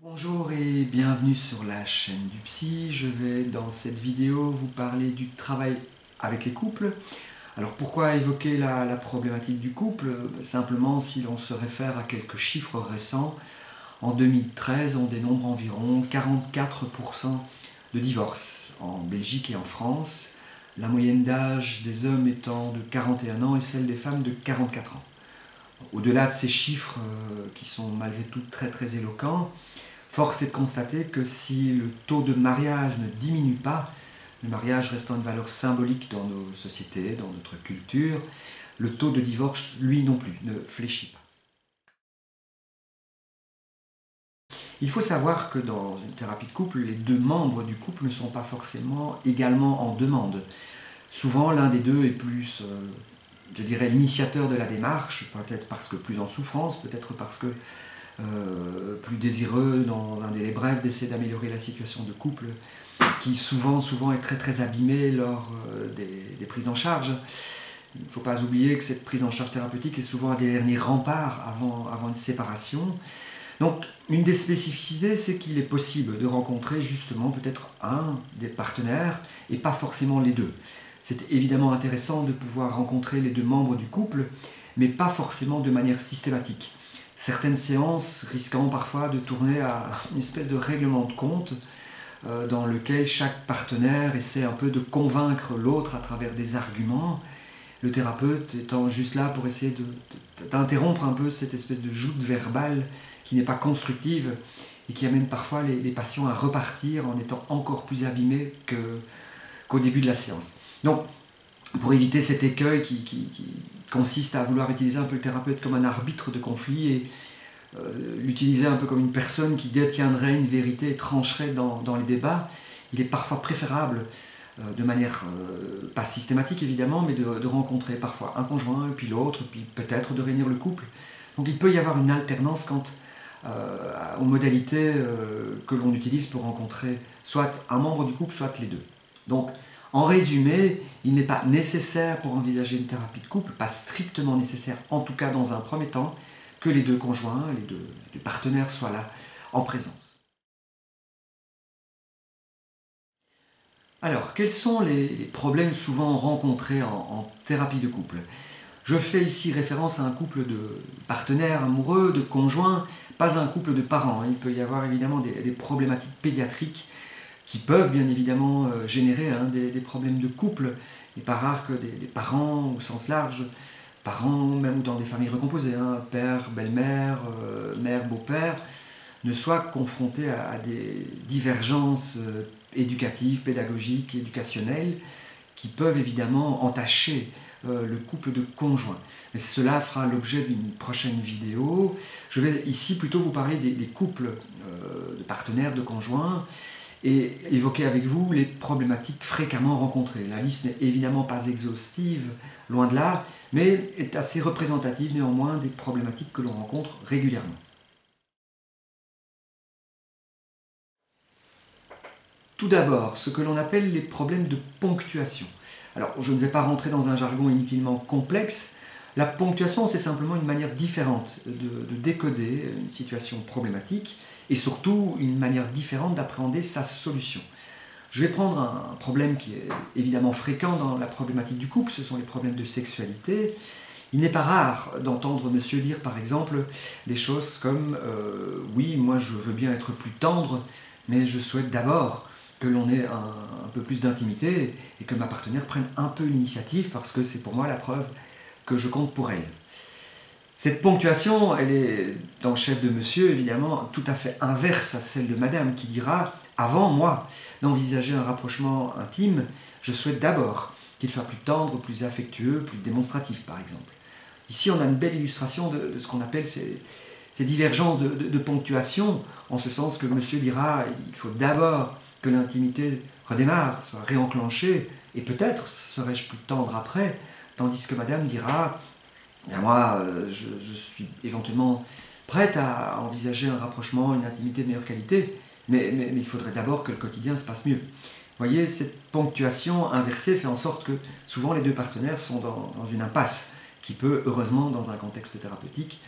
Bonjour et bienvenue sur la chaîne du psy. Je vais dans cette vidéo vous parler du travail avec les couples. Alors pourquoi évoquer la problématique du couple? Simplement si l'on se réfère à quelques chiffres récents. En 2013, on dénombre environ 44% de divorces en Belgique et en France. La moyenne d'âge des hommes étant de 41 ans et celle des femmes de 44 ans. Au-delà de ces chiffres qui sont malgré tout très éloquents, force est de constater que si le taux de mariage ne diminue pas, le mariage restant une valeur symbolique dans nos sociétés, dans notre culture, le taux de divorce, lui non plus, ne fléchit pas. Il faut savoir que dans une thérapie de couple, les deux membres du couple ne sont pas forcément également en demande. Souvent, l'un des deux est plus, je dirais, l'initiateur de la démarche, peut-être parce que plus en souffrance, peut-être parce que plus désireux dans un délai bref d'essayer d'améliorer la situation de couple qui souvent est très abîmée lors des prises en charge. Il ne faut pas oublier que cette prise en charge thérapeutique est souvent un des derniers remparts avant une séparation. Donc une des spécificités, c'est qu'il est possible de rencontrer justement peut-être un des partenaires et pas forcément les deux. C'est évidemment intéressant de pouvoir rencontrer les deux membres du couple, mais pas forcément de manière systématique. Certaines séances risquant parfois de tourner à une espèce de règlement de compte dans lequel chaque partenaire essaie un peu de convaincre l'autre à travers des arguments, le thérapeute étant juste là pour essayer d'interrompre un peu cette espèce de joute verbale qui n'est pas constructive et qui amène parfois les patients à repartir en étant encore plus abîmés qu'au début de la séance. Donc, pour éviter cet écueil qui consiste à vouloir utiliser un peu le thérapeute comme un arbitre de conflit et l'utiliser un peu comme une personne qui détiendrait une vérité et trancherait dans les débats, il est parfois préférable, de manière pas systématique évidemment, mais de rencontrer parfois un conjoint, puis l'autre, puis peut-être de réunir le couple. Donc il peut y avoir une alternance quant aux modalités que l'on utilise pour rencontrer soit un membre du couple, soit les deux. Donc, en résumé, il n'est pas nécessaire pour envisager une thérapie de couple, pas strictement nécessaire, en tout cas dans un premier temps, que les deux conjoints, les deux partenaires soient là, en présence. Alors, quels sont les problèmes souvent rencontrés en thérapie de couple? Je fais ici référence à un couple de partenaires amoureux, de conjoints, pas un couple de parents. Il peut y avoir évidemment des problématiques pédiatriques qui peuvent bien évidemment générer des problèmes de couple. Il n'est pas rare que des parents au sens large, parents même dans des familles recomposées, père, belle-mère, mère, beau-père, ne soient confrontés à des divergences éducatives, pédagogiques, éducationnelles qui peuvent évidemment entacher le couple de conjoints. Mais cela fera l'objet d'une prochaine vidéo. Je vais ici plutôt vous parler des couples de partenaires, de conjoints, et évoquer avec vous les problématiques fréquemment rencontrées. La liste n'est évidemment pas exhaustive, loin de là, mais est assez représentative néanmoins des problématiques que l'on rencontre régulièrement. Tout d'abord, ce que l'on appelle les problèmes de ponctuation. Alors, je ne vais pas rentrer dans un jargon inutilement complexe. La ponctuation, c'est simplement une manière différente de décoder une situation problématique et surtout une manière différente d'appréhender sa solution. Je vais prendre un problème qui est évidemment fréquent dans la problématique du couple, ce sont les problèmes de sexualité. Il n'est pas rare d'entendre monsieur dire par exemple des choses comme oui, moi je veux bien être plus tendre, mais je souhaite d'abord que l'on ait un peu plus d'intimité et que ma partenaire prenne un peu l'initiative parce que c'est pour moi la preuve que je compte pour elle. Cette ponctuation, elle est, dans le chef de monsieur, évidemment, tout à fait inverse à celle de madame, qui dira « Avant, moi, d'envisager un rapprochement intime, je souhaite d'abord qu'il soit plus tendre, plus affectueux, plus démonstratif, par exemple. » Ici, on a une belle illustration de ce qu'on appelle ces divergences de ponctuation, en ce sens que monsieur dira « Il faut d'abord que l'intimité redémarre, soit réenclenchée, et peut-être serai-je plus tendre après », tandis que madame dira bien moi, je suis éventuellement prête à envisager un rapprochement, une intimité de meilleure qualité, mais il faudrait d'abord que le quotidien se passe mieux. Vous voyez, cette ponctuation inversée fait en sorte que souvent les deux partenaires sont dans une impasse qui peut, heureusement, dans un contexte thérapeutique,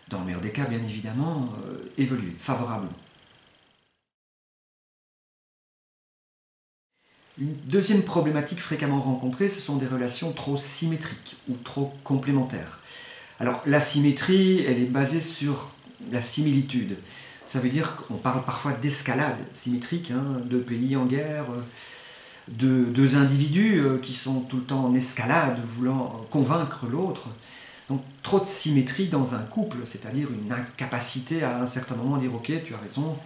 dans le meilleur des cas, bien évidemment, évoluer favorablement. Une deuxième problématique fréquemment rencontrée, ce sont des relations trop symétriques ou trop complémentaires. Alors la symétrie, elle est basée sur la similitude. Ça veut dire qu'on parle parfois d'escalade symétrique, hein, deux pays en guerre, deux individus qui sont tout le temps en escalade, voulant convaincre l'autre. Donc trop de symétrie dans un couple, c'est-à-dire une incapacité à un certain moment à dire « ok, tu as raison,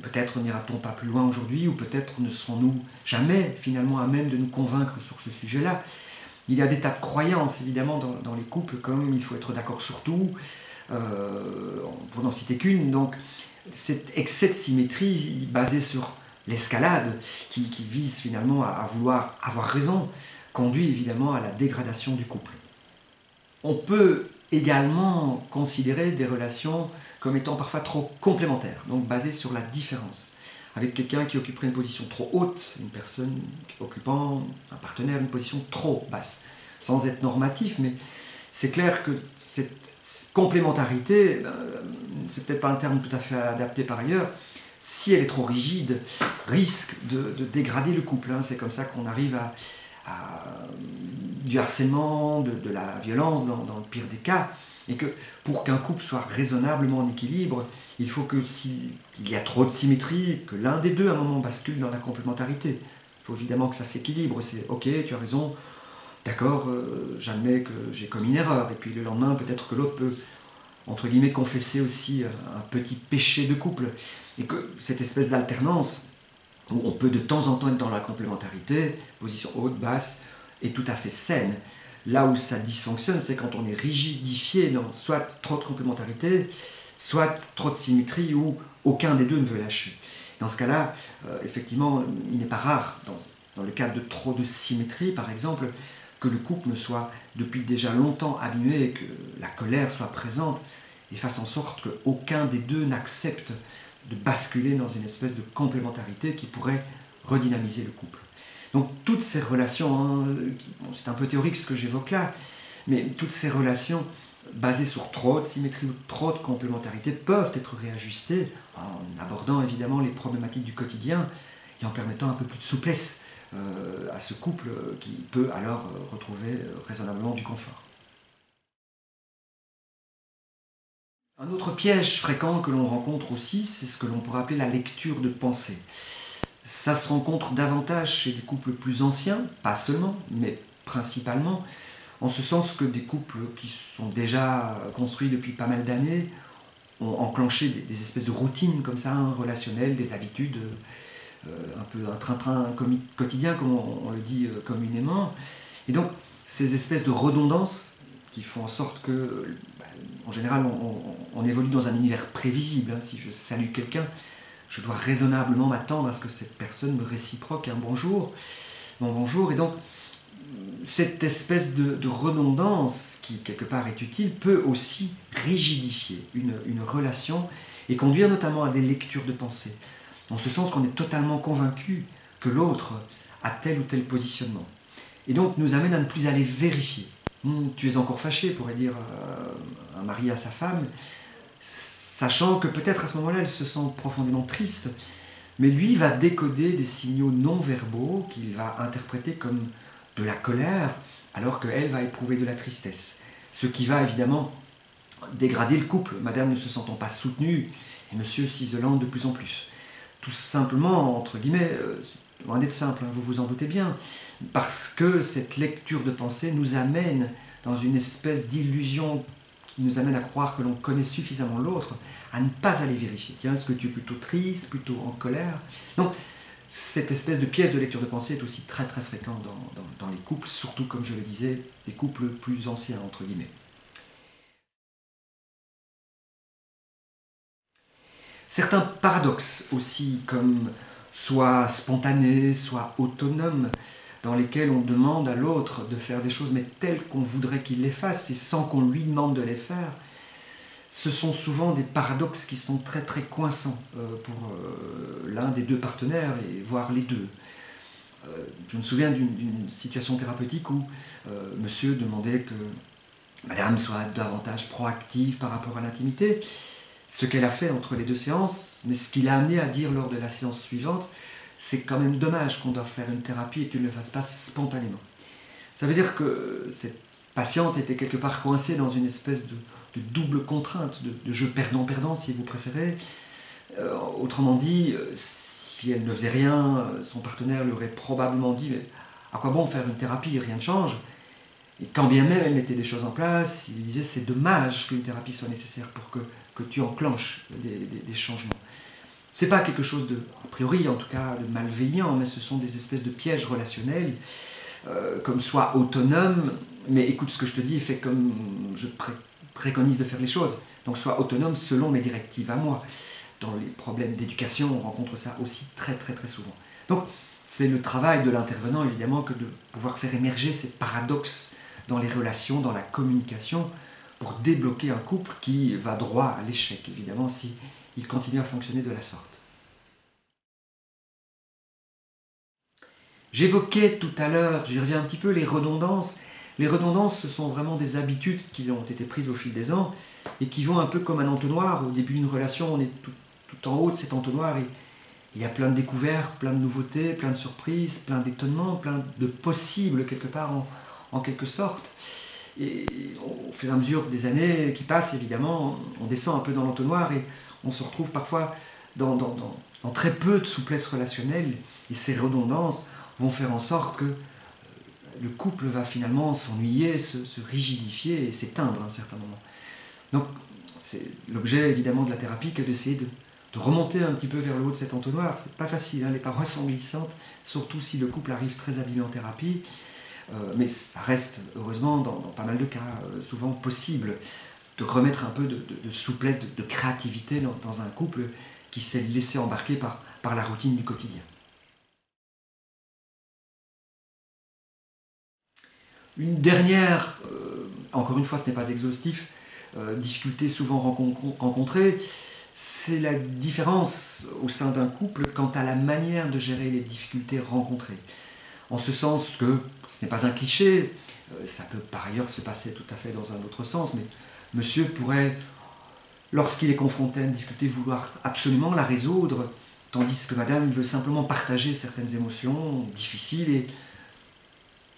peut-être n'ira-t-on pas plus loin aujourd'hui, ou peut-être ne serons-nous jamais finalement à même de nous convaincre sur ce sujet-là ». Il y a des tas de croyances évidemment dans les couples, comme il faut être d'accord sur tout, pour n'en citer qu'une. Donc cet excès de symétrie basé sur l'escalade, qui vise finalement à vouloir avoir raison, conduit évidemment à la dégradation du couple. On peut également considérer des relations comme étant parfois trop complémentaires, donc basées sur la différence. Avec quelqu'un qui occuperait une position trop haute, une personne occupant, un partenaire, une position trop basse. Sans être normatif, mais c'est clair que cette complémentarité, c'est peut-être pas un terme tout à fait adapté par ailleurs, si elle est trop rigide, risque de dégrader le couple. Hein. C'est comme ça qu'on arrive à du harcèlement, de la violence dans le pire des cas, et que pour qu'un couple soit raisonnablement en équilibre, il faut que s'il y a trop de symétrie, que l'un des deux à un moment bascule dans la complémentarité. Il faut évidemment que ça s'équilibre, c'est « ok, tu as raison, d'accord, j'admets que j'ai commis une erreur », et puis le lendemain peut-être que l'autre peut, entre guillemets, confesser aussi un petit péché de couple, et que cette espèce d'alternance, où on peut de temps en temps être dans la complémentarité, position haute, basse, est tout à fait saine. Là où ça dysfonctionne, c'est quand on est rigidifié dans soit trop de complémentarité, soit trop de symétrie, où aucun des deux ne veut lâcher. Dans ce cas-là, effectivement, il n'est pas rare, dans le cadre de trop de symétrie, par exemple, que le couple soit depuis déjà longtemps abîmé et que la colère soit présente et fasse en sorte qu'aucun des deux n'accepte de basculer dans une espèce de complémentarité qui pourrait redynamiser le couple. Donc toutes ces relations, hein, bon, c'est un peu théorique ce que j'évoque là, mais toutes ces relations basées sur trop de symétrie ou trop de complémentarité peuvent être réajustées en abordant évidemment les problématiques du quotidien et en permettant un peu plus de souplesse à ce couple qui peut alors retrouver raisonnablement du confort. Un autre piège fréquent que l'on rencontre aussi, c'est ce que l'on pourrait appeler la lecture de pensée. Ça se rencontre davantage chez des couples plus anciens, pas seulement, mais principalement, en ce sens que des couples qui sont déjà construits depuis pas mal d'années ont enclenché des espèces de routines comme ça, hein, relationnelles, des habitudes, un peu un train-train quotidien, comme on le dit communément. Et donc, ces espèces de redondances qui font en sorte que, en général, on évolue dans un univers prévisible. Hein. Si je salue quelqu'un, je dois raisonnablement m'attendre à ce que cette personne me réciproque un bonjour, mon bonjour. Et donc, cette espèce de redondance, qui quelque part est utile, peut aussi rigidifier une relation et conduire notamment à des lectures de pensée. En ce sens qu'on est totalement convaincu que l'autre a tel ou tel positionnement. Et donc nous amène à ne plus aller vérifier. Tu es encore fâché, pourrait dire un mari à sa femme, sachant que peut-être à ce moment-là elle se sent profondément triste, mais lui va décoder des signaux non-verbaux qu'il va interpréter comme de la colère, alors qu'elle va éprouver de la tristesse. Ce qui va évidemment dégrader le couple, madame ne se sentant pas soutenue et monsieur s'isolant de plus en plus. Tout simplement, entre guillemets, loin d'être simple, hein, vous vous en doutez bien, parce que cette lecture de pensée nous amène dans une espèce d'illusion qui nous amène à croire que l'on connaît suffisamment l'autre, à ne pas aller vérifier. Tiens, est-ce que tu es plutôt triste, plutôt en colère? Donc, cette espèce de pièce de lecture de pensée est aussi très très fréquente dans les couples, surtout, comme je le disais, des couples plus anciens, entre guillemets. Certains paradoxes aussi, comme soit spontanés, soit autonomes, dans lesquels on demande à l'autre de faire des choses mais telles qu'on voudrait qu'il les fasse et sans qu'on lui demande de les faire, ce sont souvent des paradoxes qui sont très très coinçants pour l'un des deux partenaires et voire les deux. Je me souviens d'une situation thérapeutique où monsieur demandait que madame soit davantage proactive par rapport à l'intimité, ce qu'elle a fait entre les deux séances, mais ce qui l'a amené à dire lors de la séance suivante c'est quand même dommage qu'on doive faire une thérapie et que tu ne le fasses pas spontanément. Ça veut dire que cette patiente était quelque part coincée dans une espèce de double contrainte, de jeu perdant-perdant si vous préférez. Autrement dit, si elle ne faisait rien, son partenaire lui aurait probablement dit « mais à quoi bon faire une thérapie, rien ne change ?» Et quand bien même elle mettait des choses en place, il lui disait « c'est dommage qu'une thérapie soit nécessaire pour que tu enclenches des changements ». C'est pas quelque chose de, a priori en tout cas, de malveillant, mais ce sont des espèces de pièges relationnels, comme soit autonome, mais écoute ce que je te dis et fais comme je préconise de faire les choses. Donc sois autonome selon mes directives à moi. Dans les problèmes d'éducation, on rencontre ça aussi très souvent. Donc c'est le travail de l'intervenant évidemment que de pouvoir faire émerger ces paradoxes dans les relations, dans la communication, pour débloquer un couple qui va droit à l'échec, évidemment, si il continue à fonctionner de la sorte. J'évoquais tout à l'heure, j'y reviens un petit peu, les redondances. Les redondances, ce sont vraiment des habitudes qui ont été prises au fil des ans et qui vont un peu comme un entonnoir. Au début d'une relation, on est tout en haut de cet entonnoir et il y a plein de découvertes, plein de nouveautés, plein de surprises, plein d'étonnements, plein de possibles quelque part en quelque sorte. Et au fur et à mesure des années qui passent, évidemment, on descend un peu dans l'entonnoir et on se retrouve parfois dans très peu de souplesse relationnelle. Et ces redondances vont faire en sorte que le couple va finalement s'ennuyer, se rigidifier et s'éteindre à un certain moment. Donc c'est l'objet évidemment de la thérapie que d'essayer de remonter un petit peu vers le haut de cet entonnoir. C'est pas facile, hein, les parois sont glissantes, surtout si le couple arrive très abîmé en thérapie. Mais ça reste, heureusement, dans pas mal de cas, souvent possible de remettre un peu de souplesse, de créativité dans un couple qui s'est laissé embarquer par la routine du quotidien. Une dernière, encore une fois ce n'est pas exhaustif, difficulté souvent rencontrée, c'est la différence au sein d'un couple quant à la manière de gérer les difficultés rencontrées. En ce sens que ce n'est pas un cliché, ça peut par ailleurs se passer tout à fait dans un autre sens, mais monsieur pourrait, lorsqu'il est confronté à une difficulté, vouloir absolument la résoudre, tandis que madame veut simplement partager certaines émotions difficiles et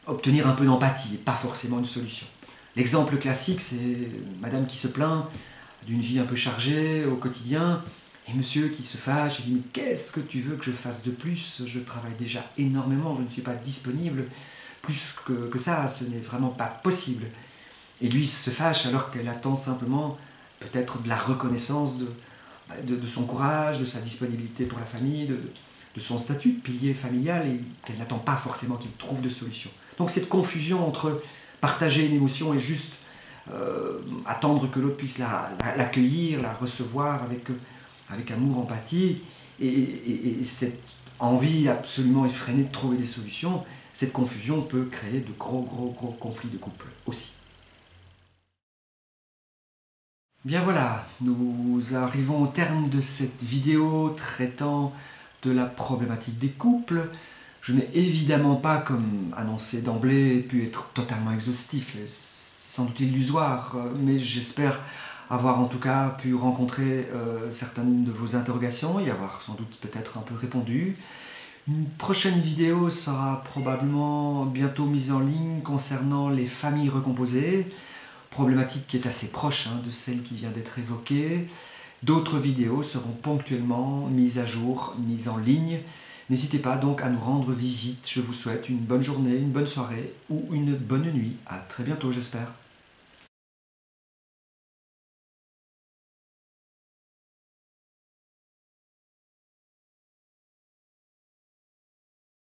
obtenir un peu d'empathie, et pas forcément une solution. L'exemple classique, c'est madame qui se plaint d'une vie un peu chargée au quotidien, et monsieur qui se fâche et dit « mais qu'est-ce que tu veux que je fasse de plus? Je travaille déjà énormément, je ne suis pas disponible, plus que ça, ce n'est vraiment pas possible. » Et lui se fâche alors qu'elle attend simplement peut-être de la reconnaissance de son courage, de sa disponibilité pour la famille, de son statut de pilier familial, et qu'elle n'attend pas forcément qu'il trouve de solution. Donc cette confusion entre partager une émotion et juste attendre que l'autre puisse l'accueillir, la recevoir avec amour, empathie, et cette envie absolument effrénée de trouver des solutions, cette confusion peut créer de gros conflits de couple aussi. Bien voilà, nous arrivons au terme de cette vidéo traitant de la problématique des couples. Je n'ai évidemment pas, comme annoncé d'emblée, pu être totalement exhaustif, c'est sans doute illusoire, mais j'espère avoir en tout cas pu rencontrer certaines de vos interrogations, y avoir sans doute peut-être un peu répondu. Une prochaine vidéo sera probablement bientôt mise en ligne concernant les familles recomposées, problématique qui est assez proche de celle qui vient d'être évoquée. D'autres vidéos seront ponctuellement mises à jour, mises en ligne. N'hésitez pas donc à nous rendre visite. Je vous souhaite une bonne journée, une bonne soirée ou une bonne nuit. À très bientôt, j'espère.